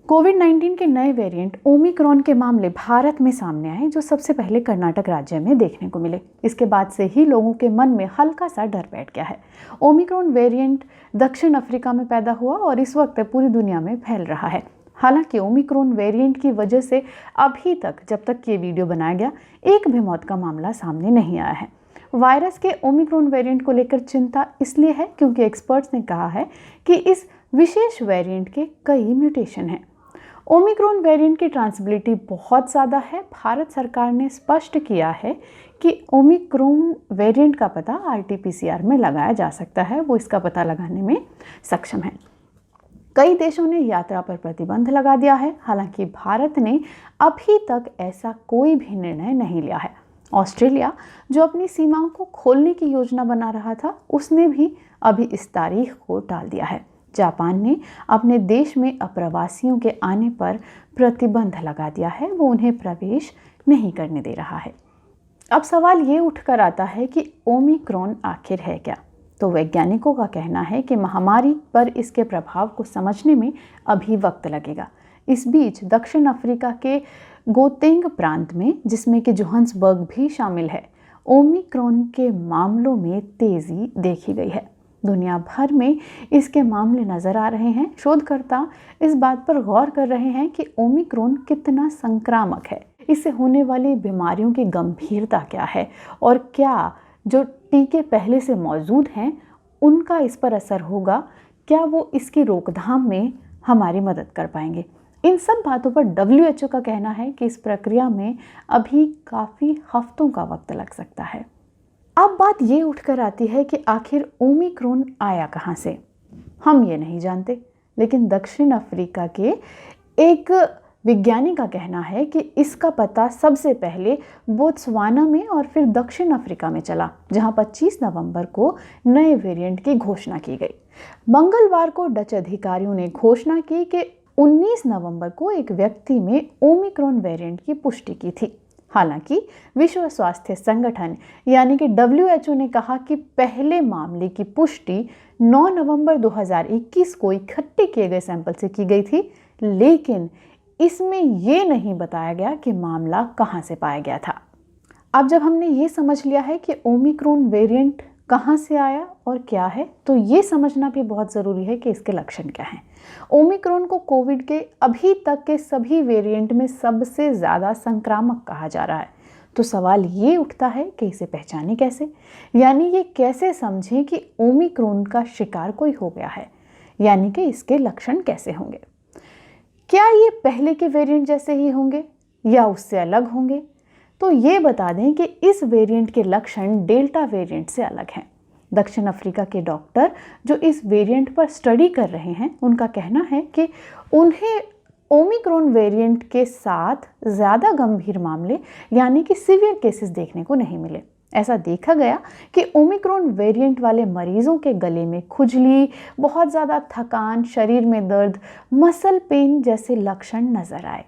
कोविड-19 के नए variant Omicron के मामले भारत में सामने आए, जो सबसे पहले कर्नाटक राज्य में देखने को मिले। इसके बाद से ही लोगों के मन में हल्का सा डर बैठ गया है। ओमिक्रॉन वेरिएंट दक्षिण अफ्रीका में पैदा हुआ और इस वक्त पूरी दुनिया में फैल रहा है। हालांकि ओमिक्रॉन वेरिएंट की वजह से अभी तक, जब तक ये वीडियो बनाया गया, एक भी मौत का मामला सामने नहीं आया है। वायरस के ओमिक्रॉन वेरिएंट को लेकर चिंता इसलिए है क्योंकि एक्सपर्ट्स ने कहा है कि इस विशेष वेरिएंट के कई म्यूटेशन हैं। ओमिक्रॉन वेरिएंट की ट्रांसमिसिबिलिटी बहुत ज़्यादा है। भारत सरकार ने स्पष्ट किया है कि ओमिक्रॉन वेरिएंट का पता RT-PCR में लगाया जा सकता है, वो इसका पता लगाने में सक्षम है। कई देशों ने यात्रा पर प्रतिबंध लगा दिया है। हालांकि भारत ने अभी तक ऐसा कोई भी निर्णय नहीं लिया है। ऑस्ट्रेलिया, जो अपनी सीमाओं को खोलने की योजना बना रहा था, उसने भी अभी इस तारीख को टाल दिया है। जापान ने अपने देश में अप्रवासियों के आने पर प्रतिबंध लगा दिया है, वो उन्हें प्रवेश नहीं करने दे रहा है। अब सवाल ये उठकर आता है कि ओमिक्रॉन आखिर है क्या? तो वैज्ञानिकों का कहना है कि महामारी पर इसके प्रभाव को समझने में अभी वक्त लगेगा। इस बीच दक्षिण अफ्रीका के गोतेंग प्रांत में, जिसमें कि जोहान्सबर्ग भी शामिल है, ओमिक्रॉन के मामलों में तेजी देखी गई है। दुनिया भर में इसके मामले नजर आ रहे हैं। शोधकर्ता इस बात पर गौर कर रहे हैं कि ओमिक्रॉन कितना संक्रामक है, इससे होने वाली बीमारियों की गंभीरता क्या है और क्या जो टीके पहले से मौजूद हैं उनका इस पर असर होगा, क्या वो इसकी रोकथाम में हमारी मदद कर पाएंगे। इन सब बातों पर WHO का कहना है कि इस प्रक्रिया में अभी काफ़ी हफ्तों का वक्त लग सकता है। अब बात ये उठकर आती है कि आखिर ओमिक्रॉन आया कहाँ से? हम ये नहीं जानते, लेकिन दक्षिण अफ्रीका के एक विज्ञानी का कहना है कि इसका पता सबसे पहले बोत्सवाना में और फिर दक्षिण अफ्रीका में चला, जहां 25 नवंबर को नए वेरिएंट की घोषणा की गई। मंगलवार को डच अधिकारियों ने घोषणा की कि 19 नवंबर को एक व्यक्ति में ओमिक्रॉन वेरिएंट की पुष्टि की थी। हालांकि विश्व स्वास्थ्य संगठन यानी कि WHO ने कहा कि पहले मामले की पुष्टि 9 नवंबर 2021 को इकट्ठे किए गए सैंपल से की गई थी, लेकिन इसमें ये नहीं बताया गया कि मामला कहां से पाया गया था। अब जब हमने ये समझ लिया है कि ओमिक्रॉन वेरिएंट कहां से आया और क्या है, तो ये समझना भी बहुत ज़रूरी है कि इसके लक्षण क्या हैं। ओमिक्रॉन को कोविड के अभी तक के सभी वेरिएंट में सबसे ज़्यादा संक्रामक कहा जा रहा है। तो सवाल ये उठता है कि इसे पहचानें कैसे, यानी ये कैसे समझें कि ओमिक्रॉन का शिकार कोई हो गया है, यानी कि इसके लक्षण कैसे होंगे। क्या ये पहले के वेरिएंट जैसे ही होंगे या उससे अलग होंगे? तो ये बता दें कि इस वेरिएंट के लक्षण डेल्टा वेरिएंट से अलग हैं। दक्षिण अफ्रीका के डॉक्टर जो इस वेरिएंट पर स्टडी कर रहे हैं, उनका कहना है कि उन्हें ओमिक्रॉन वेरिएंट के साथ ज़्यादा गंभीर मामले यानी कि सीवियर केसेस देखने को नहीं मिले। ऐसा देखा गया कि ओमिक्रॉन वेरिएंट वाले मरीजों के गले में खुजली, बहुत ज़्यादा थकान, शरीर में दर्द, मसल पेन जैसे लक्षण नजर आए।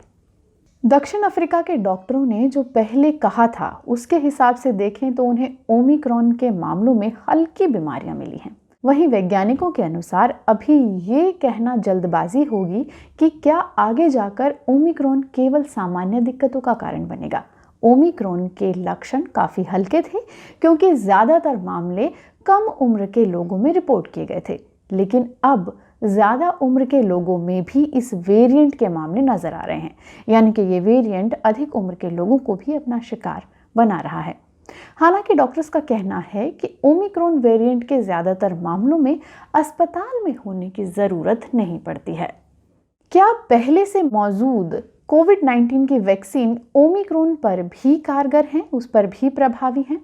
दक्षिण अफ्रीका के डॉक्टरों ने जो पहले कहा था उसके हिसाब से देखें तो उन्हें ओमिक्रॉन के मामलों में हल्की बीमारियां मिली हैं। वहीं वैज्ञानिकों के अनुसार अभी ये कहना जल्दबाजी होगी कि क्या आगे जाकर ओमिक्रॉन केवल सामान्य दिक्कतों का कारण बनेगा। ओमिक्रॉन के लक्षण काफ़ी हल्के थे क्योंकि ज़्यादातर मामले कम उम्र के लोगों में रिपोर्ट किए गए थे, लेकिन अब ज़्यादा उम्र के लोगों में भी इस वेरिएंट के मामले नज़र आ रहे हैं, यानी कि ये वेरिएंट अधिक उम्र के लोगों को भी अपना शिकार बना रहा है। हालांकि डॉक्टर्स का कहना है कि ओमिक्रॉन वेरिएंट के ज़्यादातर मामलों में अस्पताल में होने की ज़रूरत नहीं पड़ती है। क्या पहले से मौजूद कोविड-19 की वैक्सीन ओमिक्रॉन पर भी कारगर हैं, उस पर भी प्रभावी हैं?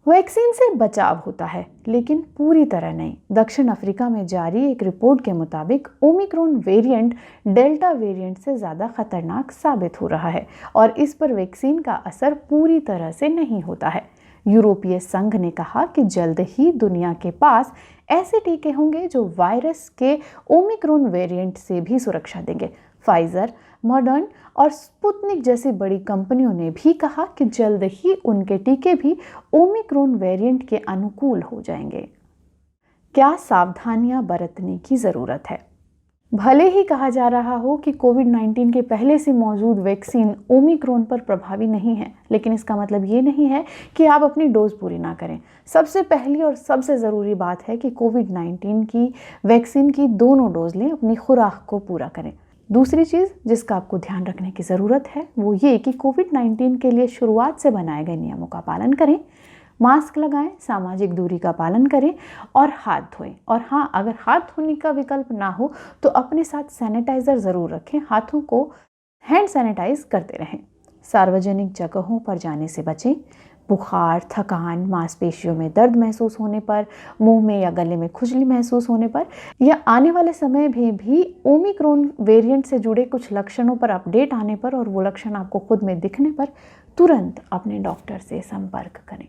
वैक्सीन से बचाव होता है, लेकिन पूरी तरह नहीं। दक्षिण अफ्रीका में जारी एक रिपोर्ट के मुताबिक ओमिक्रॉन वेरिएंट डेल्टा वेरिएंट से ज़्यादा खतरनाक साबित हो रहा है और इस पर वैक्सीन का असर पूरी तरह से नहीं होता है। यूरोपीय संघ ने कहा कि जल्द ही दुनिया के पास ऐसे टीके होंगे जो वायरस के ओमिक्रॉन वेरिएंट से भी सुरक्षा देंगे। फाइजर, मॉडर्न और स्पुतनिक जैसी बड़ी कंपनियों ने भी कहा कि जल्द ही उनके टीके भी ओमिक्रॉन वेरिएंट के अनुकूल हो जाएंगे। क्या सावधानियां बरतने की ज़रूरत है? भले ही कहा जा रहा हो कि कोविड-19 के पहले से मौजूद वैक्सीन ओमिक्रॉन पर प्रभावी नहीं है, लेकिन इसका मतलब ये नहीं है कि आप अपनी डोज पूरी ना करें। सबसे पहली और सबसे ज़रूरी बात है कि कोविड-19 की वैक्सीन की दोनों डोज लें, अपनी खुराक को पूरा करें। दूसरी चीज़ जिसका आपको ध्यान रखने की ज़रूरत है वो ये कि कोविड-19 के लिए शुरुआत से बनाए गए नियमों का पालन करें, मास्क लगाएं, सामाजिक दूरी का पालन करें और हाथ धोएं। और हाँ, अगर हाथ धोने का विकल्प ना हो तो अपने साथ सैनिटाइज़र ज़रूर रखें, हाथों को हैंड सैनिटाइज करते रहें। सार्वजनिक जगहों पर जाने से बचें। बुखार, थकान, मांसपेशियों में दर्द महसूस होने पर, मुंह में या गले में खुजली महसूस होने पर या आने वाले समय में भी ओमिक्रॉन वेरिएंट से जुड़े कुछ लक्षणों पर अपडेट आने पर और वो लक्षण आपको खुद में दिखने पर तुरंत अपने डॉक्टर से संपर्क करें।